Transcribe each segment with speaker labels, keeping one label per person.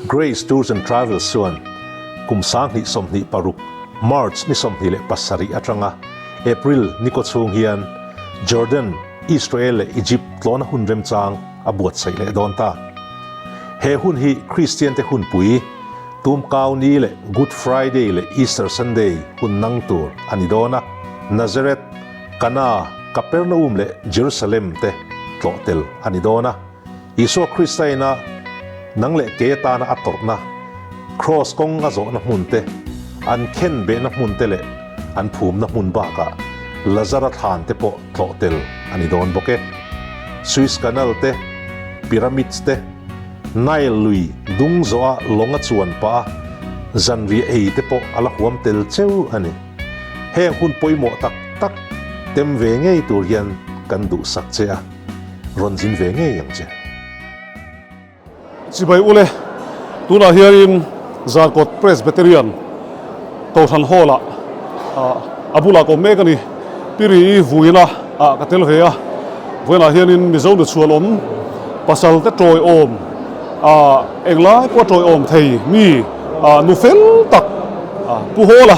Speaker 1: Grace Tours and Travels suan kumsang ni somni paruk March ni somni le pasari atranga April ni ko chung hian Jordan Israel le Egypt tlona hun rem chang abuat sai le donta he hun hi Christian te hun pui tum kaw ni le Good Friday le Easter Sunday hun nang tur ani dona Nazareth Kana Capernaum le Jerusalem te tlotel ani dona Iso Christina nang le keta na atorna cross kong azo na munte an ken be na munte le an phum na mun ba ka Lazarus han te po tlotel ani don boke Swiss Canal te pyramids te Nile lui dung zoa longa chuan pa zanri ei te po ala huam tel cheu ani heng hun poimo tak tak tem ve ngei tur hian kan du sak chea ronjin ve ngei yang che
Speaker 2: Chibai ule tuna hianin Zarkot Presbyterian Pu Lal Thanhawla abula ko mekani Rii Vuinaa katel vea Vuinaa hianin mizo nu chualom pasal te troi om englai ko troi om thei mi nu fel tak pu hola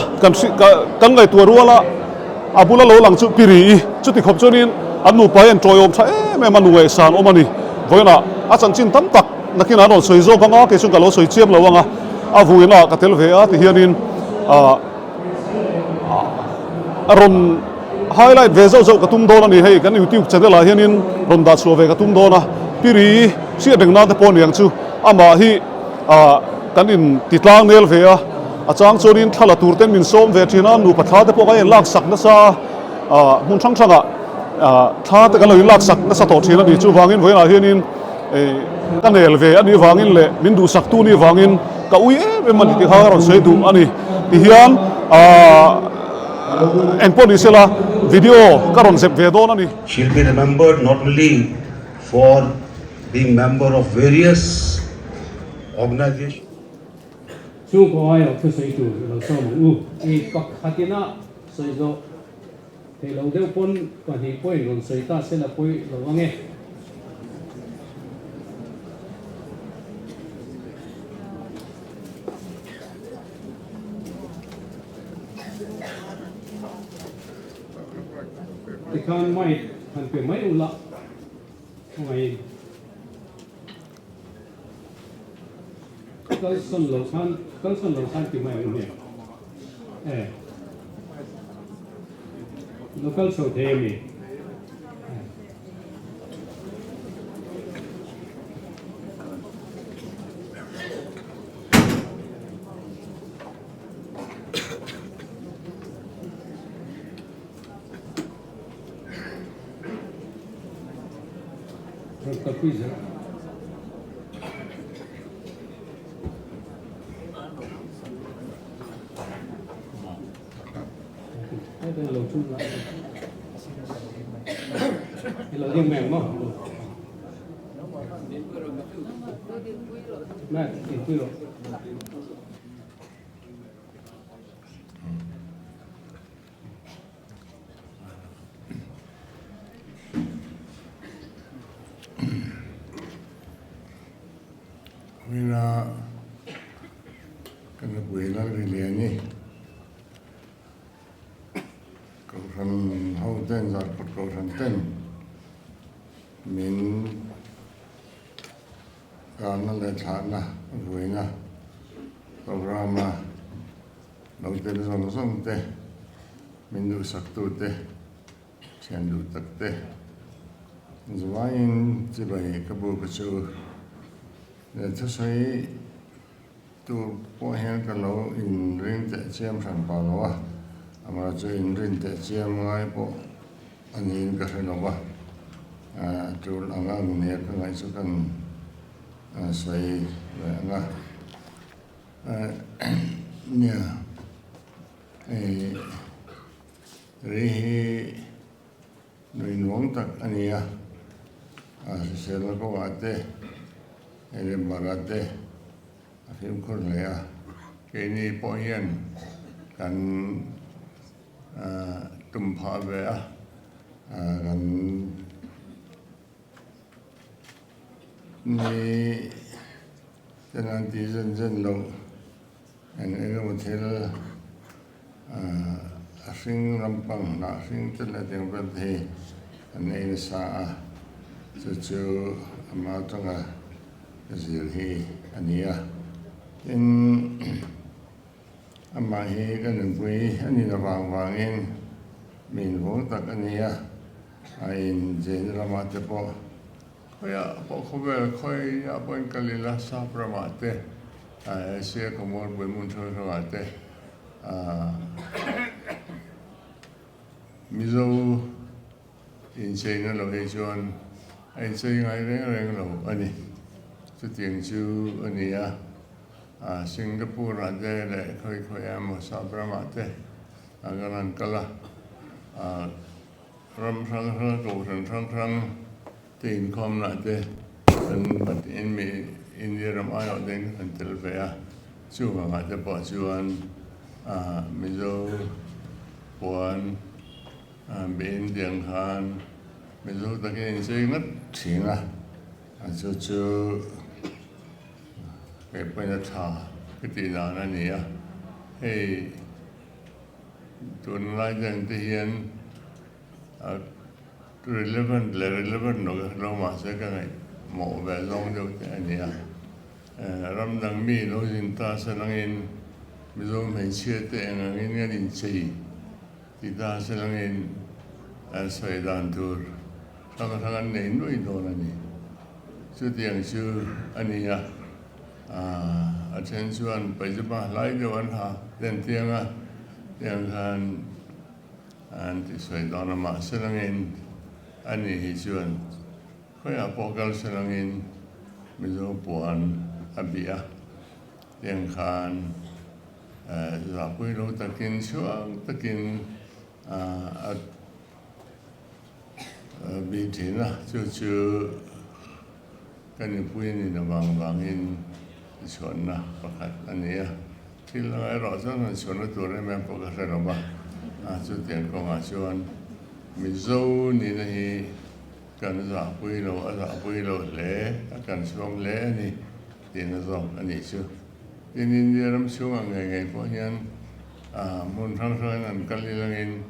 Speaker 2: kan ngai tua ruala abula lo lang chu Rii chu ti khop chonin anu pa en troi om tha me manu e san omani Vuinaa achan chin tam tak nakina non soi zo kanga ke chung kalo soi chiam lo wanga Vuinaa katel vea ti hianin aron highlight vezo zo katum dona ni hei kan YouTube channel a hianin ron da chu ve katum dona Rii sia deng na te pon yang chu ama hi kan in titlang nel ve a achang chorin thala tur ten min som ve thina nu patha te po ka lak sak na sa mun thang thanga tha te kan lo lak sak na sa to thina ni chu wangin Vuinaa hianin kan nel ve ani wangin le min du sak tu ni wangin ka ui e man ti ha ron sei du ani ti hian en polisela video karon sep ve don ani
Speaker 3: she'll be remembered not only for being member of various organizations
Speaker 4: Trung Quốc ai ở thusawi tu lo so mu I pak hatina soi zo thei lo deu pon kan hi poi ron soi ta se la poi lo wange kan mai kan pe mai ula mai kan son lo san ti mai ne local so the mi Capizza. Đây là lầu chung lại. Đây là riêng mềm không? Này, tiền quy rồi.
Speaker 5: Vuinaa kana buila rileani ko ran hau ten zat ko ran ten min kana le thana Vuinaa programa lo te zon zon te min du saktu te chen du tak te zuain chibai kabu ka chu thusawi tu po hen ka lo in rin te chiam san pa lo wa ama chu in rin te chiam ngai po anin ka hren wa tu anga ne ka ngai chu kan sai anga nia ri noi nuang tak ania se la ko ate ele marate afim khur lea keni po hian kan tum pha ve kan ni cho nên tí dân lâu anh ấy một thế là sinh làm bằng là sinh tên là tiếng Việt thì anh ấy xa chú mà trong cái gì thì anh ấy in mà hi cái đường quay anh ấy là vàng in mình vốn tất anh ấy anh dễ làm mà tiếp bỏ khơi bỏ khơi về khơi bên cái là sao ra mà thế xe có một buổi muốn chơi ra mà thế mi dâu in chơi nó là hay chọn anh chơi ngay rèn là anh chú tiếng chú anh Singapore ada le khơi am sabra mate agaran kala ram rang ko rang tin kom na te but in me India ram ayo den until vea chu ma te po chuan mizo puan bin diang han mizo ta ke sei ngat thinga chu cái bên đó thà cái tỷ lệ này nhỉ, hey tuần lai dần thì hiện relevant nó mà sẽ cái này mổ về giống được cái nhỉ, ram đằng mi nó chúng ta sẽ năng in ví dụ mình chia tiền năng in cái định chỉ thì ta sẽ năng in sợi đàn tour sau đó thằng anh nén đuôi đồ này nhỉ, chú tiền chú anh nhỉ. Attention pajama lai jawan ha dan tianga yang kan anti soi dona ma selangin ani hijuan koi apokal selangin mizo puan abia yang kan zapui lo takin suang takin bitina chu kan puin ni bangin chọn na pakat anh thì là cái rõ ràng là chọn nó tuổi em có cái rồi mà chú tiền công chọn mình dâu này cần giả quy lô lẽ cần xuống lẽ này tiền nó rộng anh ấy chứ thì nên đi làm xuống ngày có nhân muốn thăng rồi là cần đi lên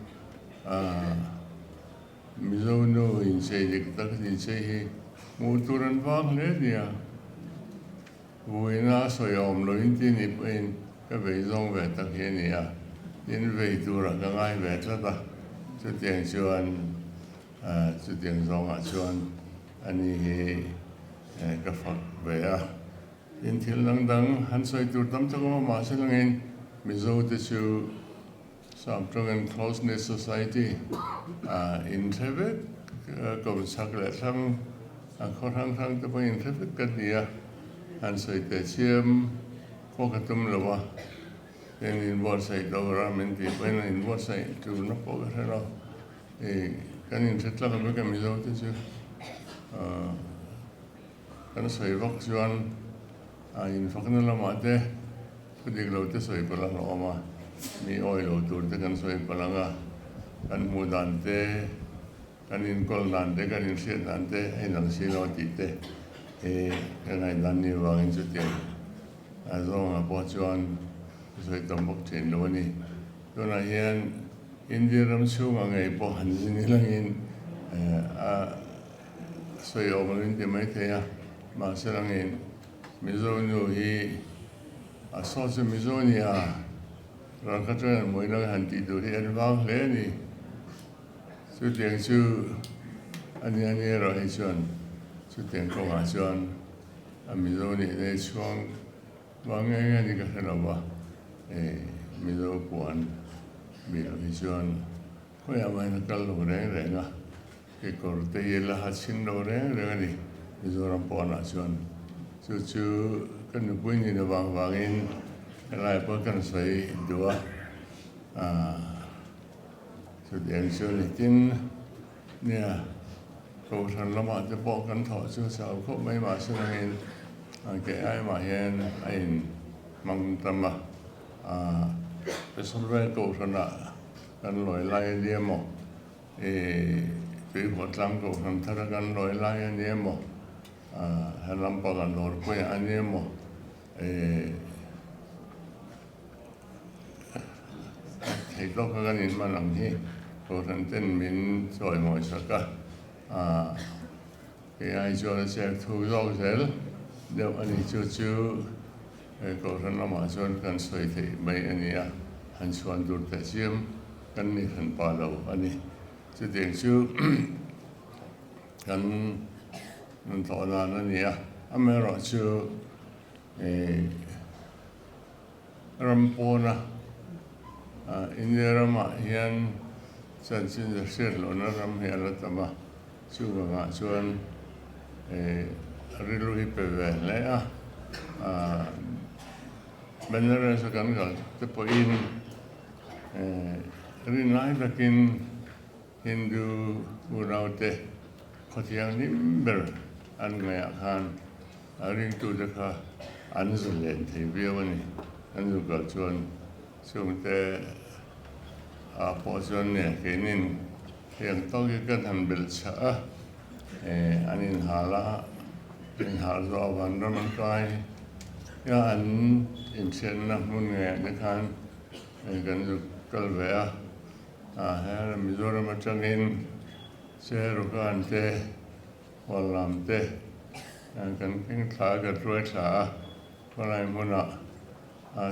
Speaker 5: mình dâu nó hình xây được tất nhiên xây một tuần ăn vang lẽ đi Vuinaa soi om lo in tin ip in cái về dòng về tất hiện này in về tu ra cái ngay về tất ta chú tiếng chuan chú tiếng dòng chuan anh ấy cái phật về in thiên lang đăng hắn soi tu tâm cho mà sẽ lang in mình dâu từ chú sắm trong an closeness society in Tibet còn sắc lệ sang khó thăng tới bên in Tibet cái gì anh soi để chiêm có cái tâm là what then in what say đâu ra mình thì bên in what say tu nó có cái đó thì cái in rất là cái mình đâu chứ cái soi vóc chuan in vóc nó là mà thế cái điều đầu tiên soi bala nó mà mi oi lo tu cái soi bala nga cái mua đàn thế cái in col đàn thế cái in xiết đàn thế hay là xiết nó tí thế cái này đàn nhiều vào in chút tiền do bỏ chuan rồi tầm bốc tiền luôn đi tôi nói hiện India làm sao mà ngày bỏ hành gì là in soi ông lên thì mấy thế mà sẽ là in mizo nhiều hi so với mizo nia rồi các chuyện mỗi lần hành tỷ tuổi thì ăn vang lẽ đi chút tiền chú anh rồi hay chuan chút tiền công à chuan mizo này để chuan vang ngay đi cái nào mà mizo puan bị hay chuan có nhà máy nó cắt lỗ rèn cái cổ tay là hạt sinh lỗ rèn đi mizo làm puan à chuan chú cái nước bún này nó vang in cái này có cần phải đũa chút tiền chuan này tin nè cầu thần làm ăn cho bỏ cắn thọ chưa sao có mấy mà xin anh cái ai mà hiện anh mang tâm cái số về cầu thần là cần lối lại đi mà cái hoạt làm cầu thần thật là cần lối lại đi mà hay làm bao lần lối quay anh đi mà thầy tốt cái nhìn mà làm hi cô thân tên mình rồi mọi sự cả cái ai cho nó sẽ thu rau rễ đều anh ấy chú cô thân nó mà cho cần xoay thì mấy anh ấy hắn xuân đuổi tại chiêm cần này hắn bảo lâu anh ấy chú tiền chú cần mình thọ là nó nhỉ anh ấy rồi chú rampona India Rama hian san sin the shit lo na ram he la tama chu nga chuan rilu hi pe ve le benere sa kan ga te po in ri nai bakin Hindu uraute khotiang ni ber an nga khan ring tu de kha an zulen thei biawani an zu ga chuan chung te po chuan ne kenin heng to ki kan han bel cha anin hala in hal zo van ram kai ya an in chen na mun nge ne khan kan zu kal ve ha mizoram changin se ro kan te walam te kan king tha ga troi tha palai muna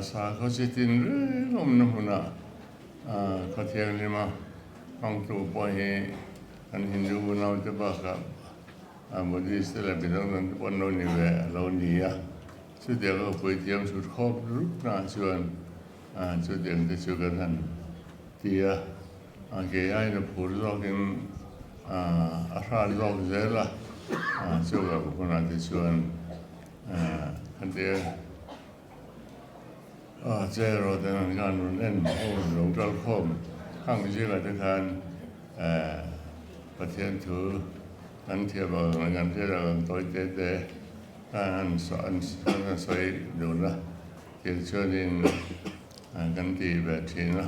Speaker 5: sa ko sitin re om na muna ko thiang ni ma ang tu po he an Hindu na te ba ka Buddhist la bi dong pon no ni ve lo ni ya chu de ko pui tiang su khop ru na chuan chu de te chu kan han tia ke ai na phur zo kin ra zo ze la chu ga ko na te chuan kan de zero then I'm going to end local home. Hang zero the can attend to until I'm going to the and so do that. Till turning and the Bettina.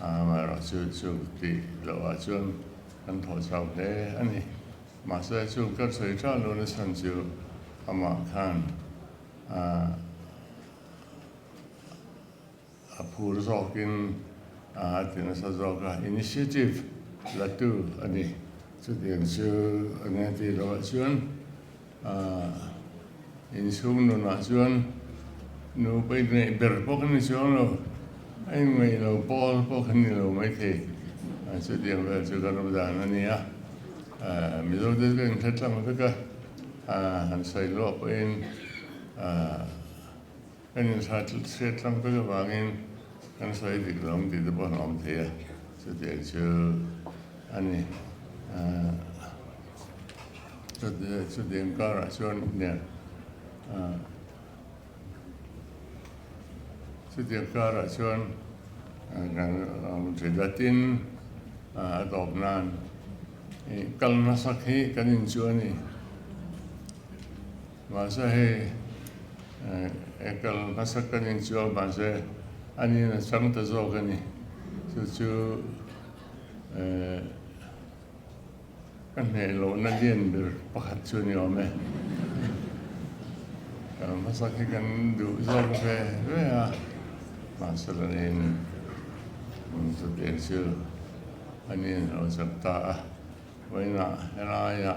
Speaker 5: My should be lower soon and toss out there. Any master should got so it's all on the sun to Amakan. Pu Lal Thanhawla initiative la tu ani chu tiền sư anh thì lo chuan in sung no na chuan no pe ne ber po kan chuan lo ai ngai lo po kan ni lo mai the chu tiền về chu kan lo dan ani mi do de kan thet lang ka han sai lo po in anh sa set lang pe ka wangin kan sai dik long ti de bon om the chu tiền chu ani chu tiền ka ra chuan ne chu tiền ka ra chuan kan thei datin adop nan kal na sakhi kan in chu ani ma sa he kal na sak kan in chu ma se ani na sang ta zo kan ni chu kan he lo na lien ber pakhat chu ni ome ma sak he kan du zo ve ma sa la nin chu tiền chu ani lo sak ta Rii Vuinaa ya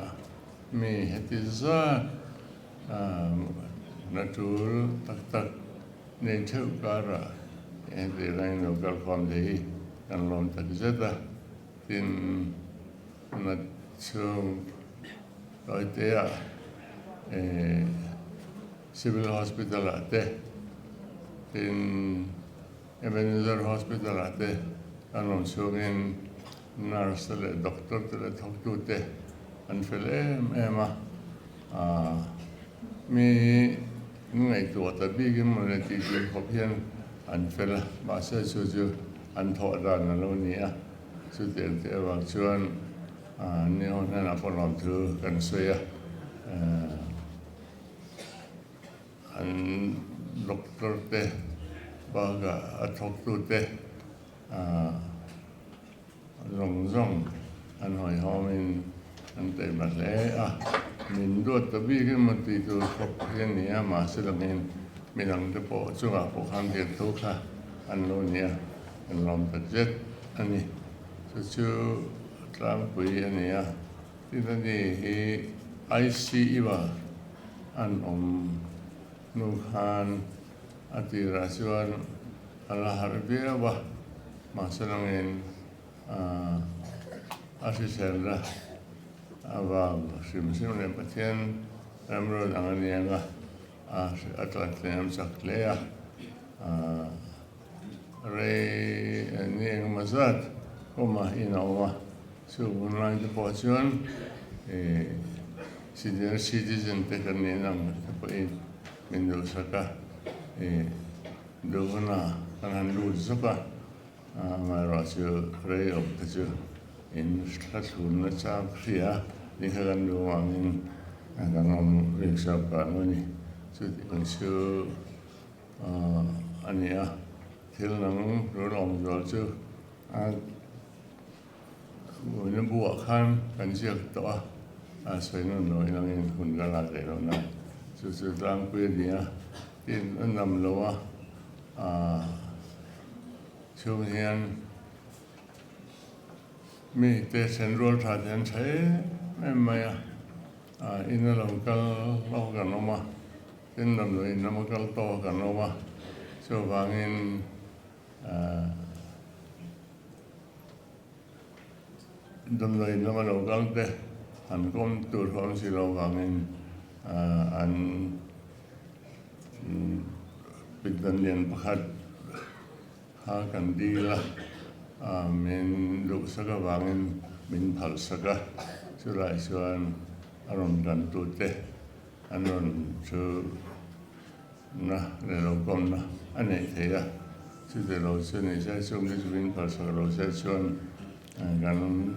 Speaker 5: mi heti za natur tak ne theu kara e de lain local form de kan lom tak zeta tin na chu oi te civil hospital ate tin Ebenezer hospital ate kan lom chu in nurse le doctor le thok tu te an fel ema mi ngai tu ta bi ge mo le ti ju khop hian an fel ba se chu an tho ra na lo ni a chu te te wa chuan ni on na po lam thu kan se ya an doctor te ba ga a thok tu te rong rong an hỏi họ mình an tệ mặt lẽ mình đuổi tập bi cái một tí tu học hiện này mà sẽ là mình minang te po chunga po khan te thu kha an lo nia an lom ta jet ani chu tlang pui ania ti ni hi IC iwa an nu khan ati rasuan ala harbia wa masalangin asisela ava sim le patien amro angania atlatlem saklea Rii Vuinaa mazat koma inawa so online the portion senior citizen te kanenang po Mendosaka dogana kanan lu sapa marasyo Rii of the in classroom na sa kaya ni kagan luwangin kanang workshop kanoni so ania til nang rolong jo chu nó bùa khan kan siak to soi no noi nang in hun ga la de lo na su tlang pe dia tin an nam lo chu hian mi te sen rol tha den che em mai in lo kal lo ga no ma tin nam lo in nam kal to ga no ma so wangin đâm lời nó mà đầu găng thế anh con từ hôm xưa lâu vàng anh bị đánh liền bắt ha cần đi là mình lúc sau cái vàng mình phật sau cái sau lại sau anh gần tụt thế anh sau na để lâu con na anh này thế à sau để lâu sau này sẽ xuống cái mình phật sau lâu sẽ xuống gần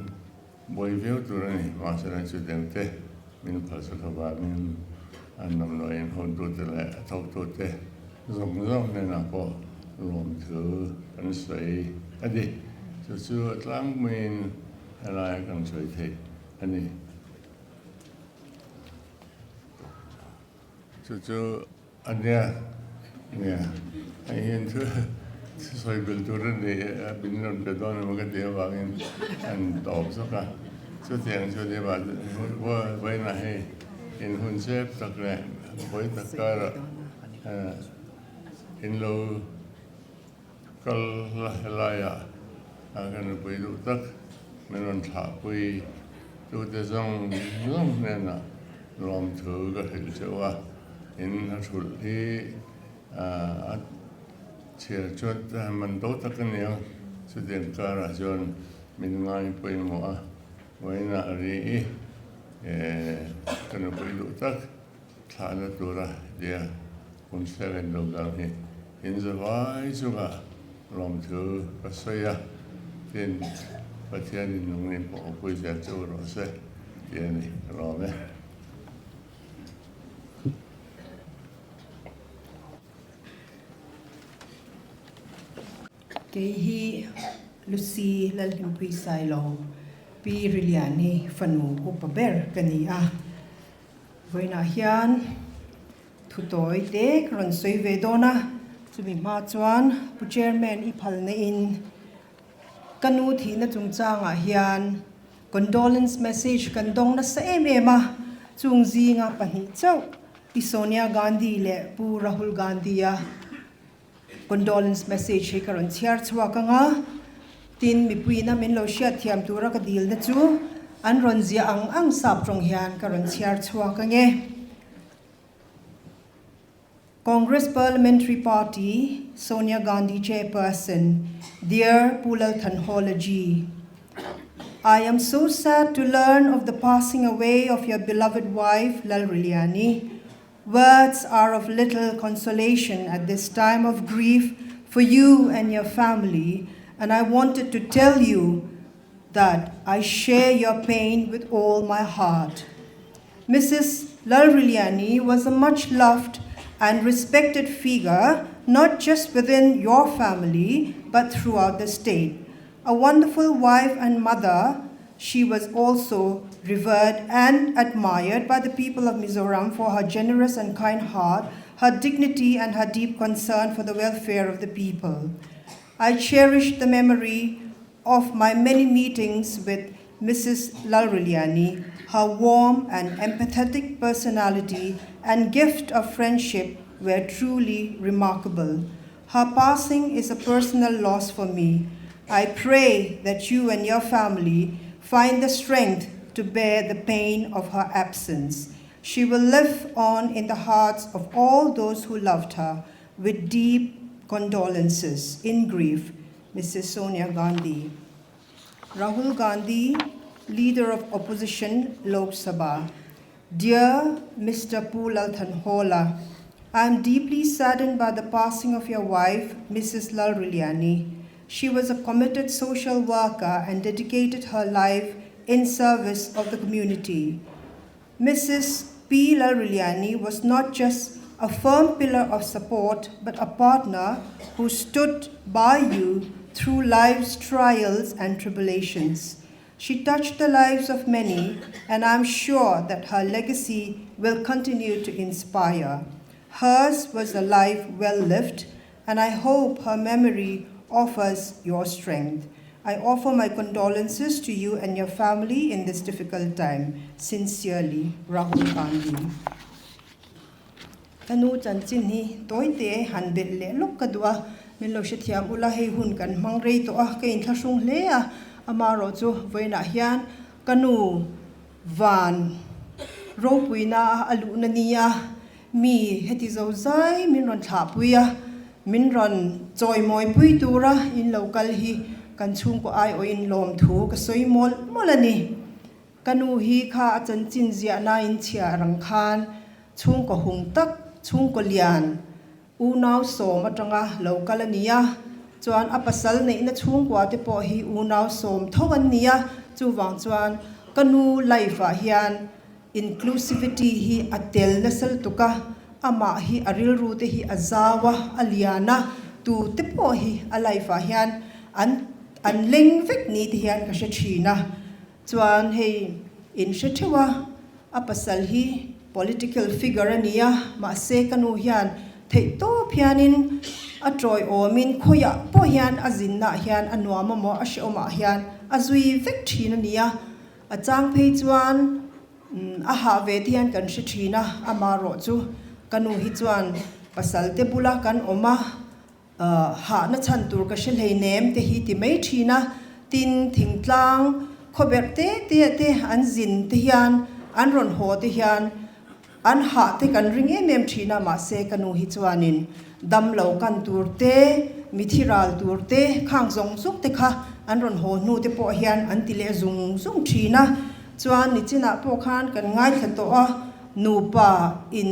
Speaker 5: bồi phiếu tụi này mà sẽ là sự điều thế mình phải sự khảo sát mình anh nằm nói em hôn tụi lại thâu tụi thế dùng nên là có lòng thứ anh sấy anh đi sự lắng mình hay là cần sấy thế anh đi sự anh nha anh hiện thứ soi bil turun ni binun bedon mo ka dia wangin an top so ka so tiang so dia ba wa na he in hun sep tak le boi tak ka in lo kal la ya kan boi lu tak menon tha boi tu de zong ne na lom thu ka hil chewa in thul hi chia chốt mình tốt tất cả nhiều sự tiền cả là chọn mình ngay bây mua với là Rii cái nó bây đủ tất thà là đủ ra dia cũng sẽ lên đầu gang thì hiện giờ vài số cả làm thứ cái xây à tiền bắt tiền thì nông nghiệp bỏ bây giờ cho rồi sẽ dia này làm đấy
Speaker 6: Kei hi Lucy lalhimpui sai lo pi riliani fanu upaber kania Vuinaa hian thutoi te kron soi vedona chumi ma chuan pu chairman I phalna in kanu thi na chungchanga hian condolence message kan dong na sa ema chungzi nga pani chau I Sonia Gandhi le Pu Rahul Gandhi a condolence message he karon chiar chwa kanga tin mi puina min lo sha thiam tura ka dil na chu an ron zia ang sap trong hian karon chiar chwa kange Congress Parliamentary Party Sonia Gandhi chairperson dear Pu Lal Thanhawla ji I am so sad to learn of the passing away of your beloved wife Lal Vuinaa. Words are of little consolation at this time of grief for you and your family, and I wanted to tell you that I share your pain with all my heart. Mrs. Lal Vuinaa was a much loved and respected figure, not just within your family, but throughout the state. A wonderful wife and mother, she was also revered and admired by the people of Mizoram for her generous and kind heart, her dignity and her deep concern for the welfare of the people. I cherish the memory of my many meetings with Mrs. Lalruliani, her warm and empathetic personality and gift of friendship were truly remarkable. Her passing is a personal loss for me. I pray that you and your family find the strength to bear the pain of her absence. She will live on in the hearts of all those who loved her. With deep condolences, in grief, Mrs. Sonia Gandhi. Rahul Gandhi, Leader of Opposition, Lok Sabha. Dear Mr. Pu Lal Thanhawla, I am deeply saddened by the passing of your wife, Mrs. Lalruliani. She was a committed social worker and dedicated her life in service of the community. Mrs. P. Lalruliani was not just a firm pillar of support, but a partner who stood by you through life's trials and tribulations. She touched the lives of many, and I'm sure that her legacy will continue to inspire. Hers was a life well lived, and I hope her memory offers your strength. I offer my condolences to you and your family in this difficult time. Sincerely, Rahul Gandhi. Kanu chanchin hi toite hanbel le lok kadwa min lo shethiam ula hei hun kan mangrei to a kein thlasung le a amaro chu voina hian kanu van ro puina alu na nia mi heti zo zai min ron tha puia min ron choi moi pui tura in local hi kan chung ko ai o in lom thu ka soi mol molani kanu hi kha chanchin zia na in chia rang khan chung ko hung tak chung ko lian u nau som atanga local ania chuan a pasal nei na chung kwa te po hi u nau som thowan nia chu wang chuan kanu life a hian inclusivity hi atel na sal tuka ama hi aril ru te hi azawa aliana tu te po hi a life a hian an leng vek ni te hian ka she thina chuan hei in she thewa a pasal hi political figure ania ma se kanu hian thei to phianin a troi omin khoya po hian azinna hian anuama mo a shoma hian azui vek thina nia a chang phei chuan a ha ve thian kan she thina amaro chu kanu hi chuan pasal te bula kan oma ha na chan tur ka she lei nem te hi ti mai thina tin thingtlang khoberte te an zin te hian an ron ho te hian an ha te kan ring em thina ma se kanu hi chuanin dam lo kan tur te mithiral tur te khang zong zuk te kha an ron ho nu te po hian an ti le zung zung thina chuan ni china po khan kan ngai thato a nu pa in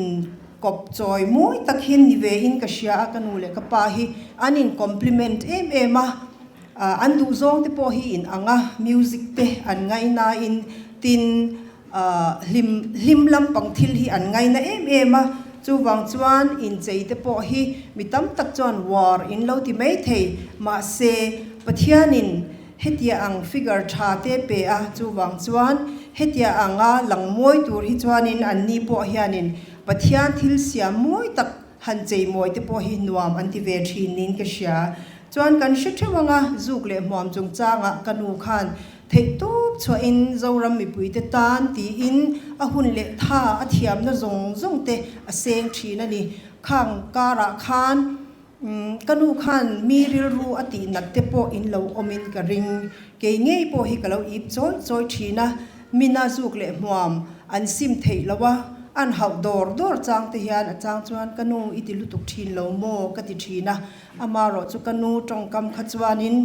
Speaker 6: kop choi moi takhin ni ve in ka sia kanu le ka pa hi anin compliment a an du zong te po hi in anga music te an ngai na in tin lim lampang thil hi an ngai na a chu wang chuan in chei te po hi mitam tak chuan war in lo ti mai thei ma se pathianin hetia ang figure tha te pe a chu wang chuan hetia anga langmoi tur hi chuanin an ni po hianin pathian thil sia moi tak han chei moi te po hi nuam an ti ve thinin ka sia chuan kan she thewanga zuk le hmam chung changa kanu khan thei tup chho in zoram mi pui te tan ti in a hun le tha a thiam na zong zong te a seng thina ni khang kara khan kanu khan mi ril ru ati nat te po in lo omin ka ring ke ngei po hi ka lo ip choi choi thina mina zuk le hmam an sim thei lawa an hau dor chang te hian a chang chuan kanu iti lutuk thin lo mo ka ti thina amaro chu kanu tongkam kha chuanin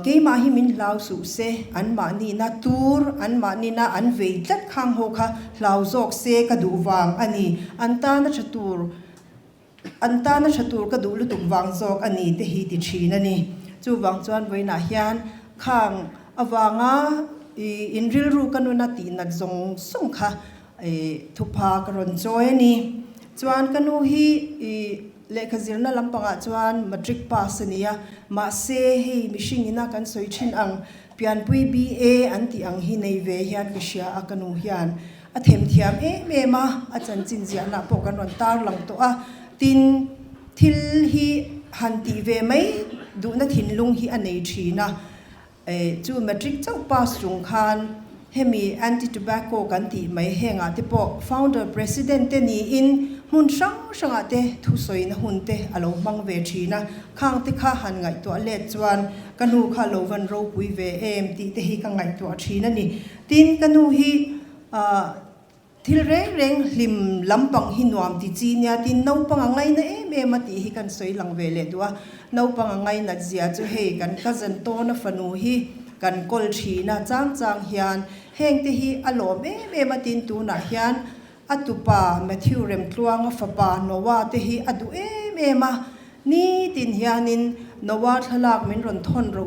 Speaker 6: ke ma hi min lau su se an ma ni na tur an ma ni na an vei tlat khang ho kha lau zok se ka du wang ani an ta na chatur ka du lutuk wang zok ani te hi ti thina ni chu wang chuan voina hian khang awanga in ril ru kanu na ti nat zong sung kha thupa karon choi ni chuan kanu hi lekha zirna lampanga chuan matric pass ania ma se hi mishing ina kan soi thin ang pian pui ba anti ang hi nei ve hian ka sia akanu hian a them thiam me ma a chan chin zia na po kan ron tar lang to a tin thil hi han ti ve mai du na thin lung hi anei thina chu matric chau pass chung khan hemi anti tobacco kan ti mai henga te po founder president te ni in mun sang te thusoi na hun te alo mang ve thina khang te kha han ngai to le chuan kanu kha lo van ro pui ve em ti te hi ka ngai to thina ni tin kanu hi thil reng lim lampang hi nuam ti chi nya tin no pang ngai na em ti hi kan soi lang ve le tua no pang ngai na zia chu he kan cousin to na fanu hi kan kol thina chang hian heng te hi alom em tin tu na hian atupa Matthew rem tluang fapa nowa te hi adu ema ni tin hianin nowa thalak min ron thon ro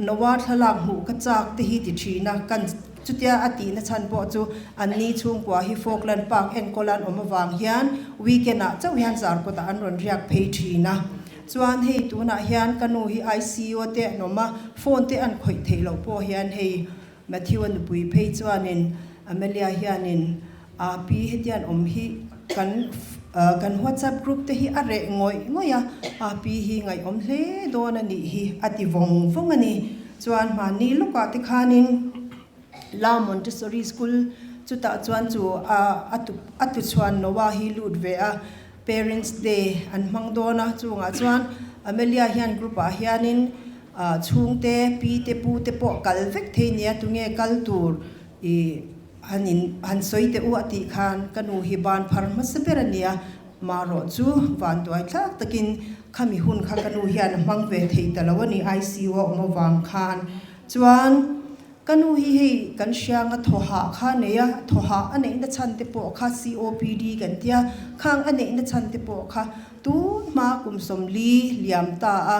Speaker 6: nowa thalak mu ka chak te hi ti thina kan chutia ati na chan po chu anni chung kwa hi Falkland Park en kolan omawang hian weekend a chau hian zar ko ta an ron riak phei thina chuan hei tu na hian kanu hi ICU te noma phone te an khoi theilo po hian hei Matthew an pui phei chuanin Amelia hianin pi hetian hi kan WhatsApp group te hi are ngoya pi hi ngai hle don ani hi ati vong ani chuan ma ni loka te khanin La Montessori School chuta chuan chu atu chuan nowa hi lut ve a Parents Day an mangdona chunga chuan Amelia hian group a hianin chungte pi te pu te po kalvek theinia tunge kaltur I han soi te u ati khan kanu hi ban pharma seperania maro chu van toy thak takin khami hun kha kanu hian mangve thei talawani ICU omawang khan chuan kanu hi kan sianga thoha kha neya thoha ane na chante po kha COPD kan tia khang ane na chante po kha tu ma kum somli liam ta a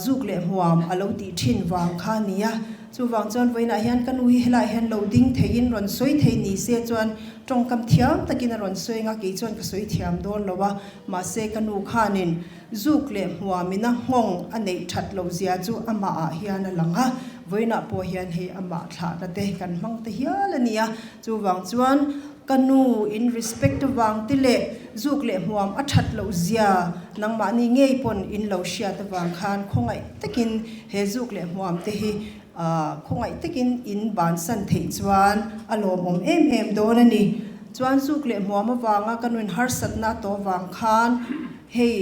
Speaker 6: zukle huam alo ti thin wang kha niya chu wang chon voina hian kanu hi helai hian loading thein ron soi thei ni se chuan tong kam thiam takin ron soi nga ke chuan ka soi thiam don lowa ma se kanu khanin zukle huamina hong ane that lo zia chu ama a hian langa voina po hian he ama thla na te kan mang te hialania chu wang chuan kanu in respect to wang tile zukle huam a that lo zia nangma ni ngei pon in lo sia ta wang khan khongai takin he zukle huam te hi khongai takin in ban san thei chuan alom em don ani chuan zukle huam awanga kanun har satna to wang khan hei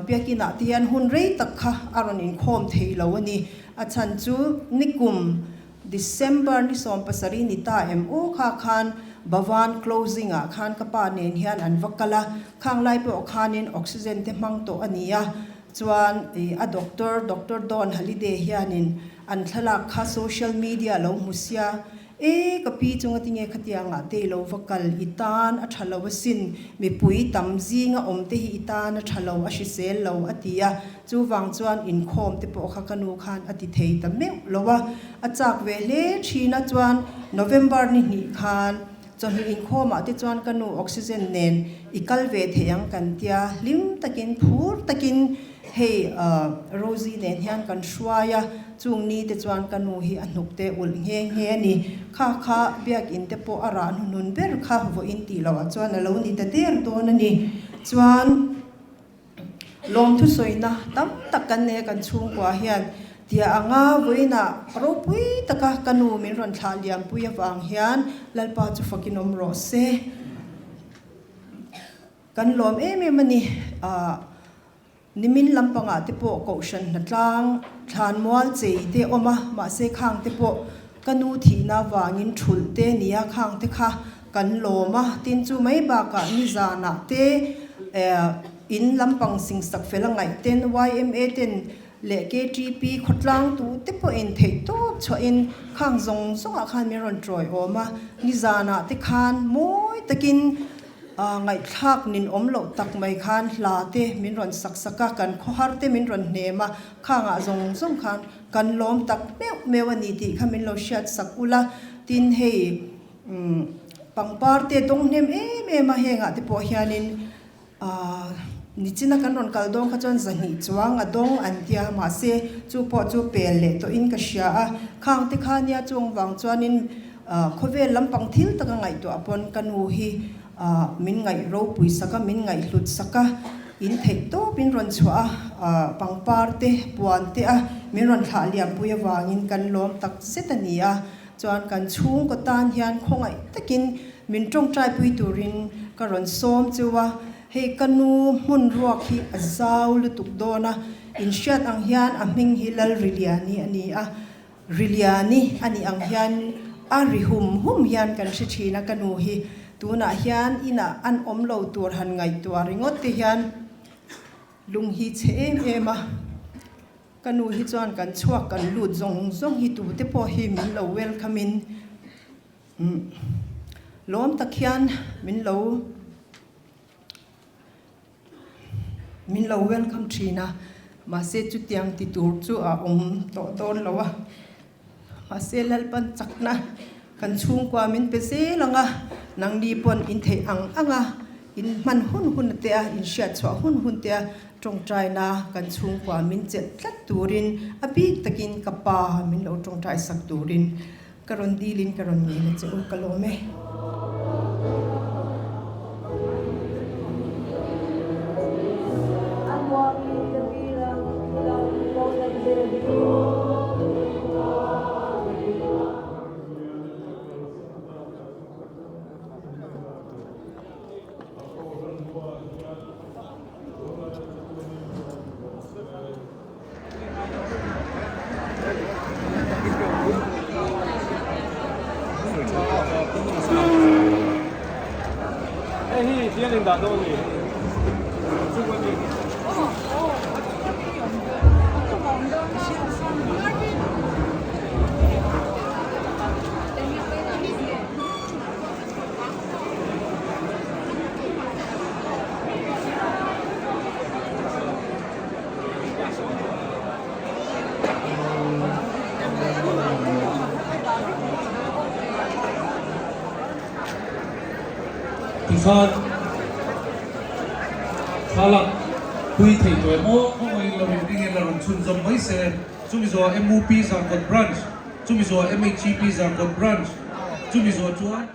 Speaker 6: biakina tian hun rei takha aron in khom thei lo ani achan chu nikum December ni som pasari ni ta mo kha khan bawan closing a khan kapa nen hian an vakala khang lai po khanin oxygen te mang to ania chuan a doctor Don Holiday hianin an thalak kha social media lo musia kapi chunga tinge khatianga te lo vakal itan a thalo wasin mi pui tamzi nga omte hi itan a thalo a shisel lo atia chu wang chuan in khom te po kha kanu khan ati thei tamme lowa achak ve le thina chuan November ni khan chon in khoma te chuan kanu oxygen nen ikal ve theyang kan tia lim takin phur takin hei Rosie nen hian kan shwaya chung ni te chuan kanu hi anuk te ul nge ni kha biak in te po ara nun ber kha vo in ti lawa chuan alo ni ta der ton ani chuan lom thu soina tam takan ne kan chung kwa hian tia anga voina ro pui taka kanu min ron thla liam pui awang hian lalpa chu fakinom ro se kan lom mani nimin lampanga te po caution na tlang than mual chei te oma ma se khang te po kanu thi na wangin thul te nia khang te kha kan loma tin chu mai ba ka ni zana te in lampang sing sak felangai ten YMA ten le KTP khotlang tu te po in thei to cho in khang zong zonga khan mi ron troi oma ni zana te khan moi takin ngai thak nin omlo tak mai khan hla te min ron saksaka kan khohar te min ron nema khanga zong khan kan lom tak mewani ti khamin lo shat sakula tin hei pangpar te dong nem ma henga te po hianin nichina kan ron kaldong kha chon zani chuang adong antia ma se chu po chu pel le to in ka sha khang te khania chung wang chuanin khoe ve lampang thil taka ngai to apon kanu hi min ngai ro pui saka min ngai hlut saka in thei to pin ron chua pangpar te puan te a min ron thla liam pui awangin kan lom tak setania chuan kan chung ko tan hian khongai takin min tong trai pui turin ka ron som chuwa hei kanu mun ruak hi azau lutuk dona in shat ang hian a ming hilal riliani ani a riliani ani ang hian a rihum hian kan si thina kanu hi tuna hian ina an omlo tur han ngai tur ringot te hian lung hi che ema kanu hi chuan kan chuak kan lut zong hi tu te po hi min lo welcome in lom takhian min lo welcome trina ma se chu tiang ti tur chu a to ton lowa ma se lalpan chakna kan chung kwa min pe se langa nang di pon in thei anga in man hun te a in sha chwa hun te a tong trai na kan chung kwa min chet tlat turin abi takin kapa min lo tong trai sak turin karon dilin karon ni na che ul kalome
Speaker 4: Tifan Halak Hui Thei Tuan Mo Hongoi Lo Rin Ding La Ron Chun Zom Mai Se Chumi Zo MUP Zangkot Branch Chumi Zo MHEP Zangkot Branch Chumi Zo Chuan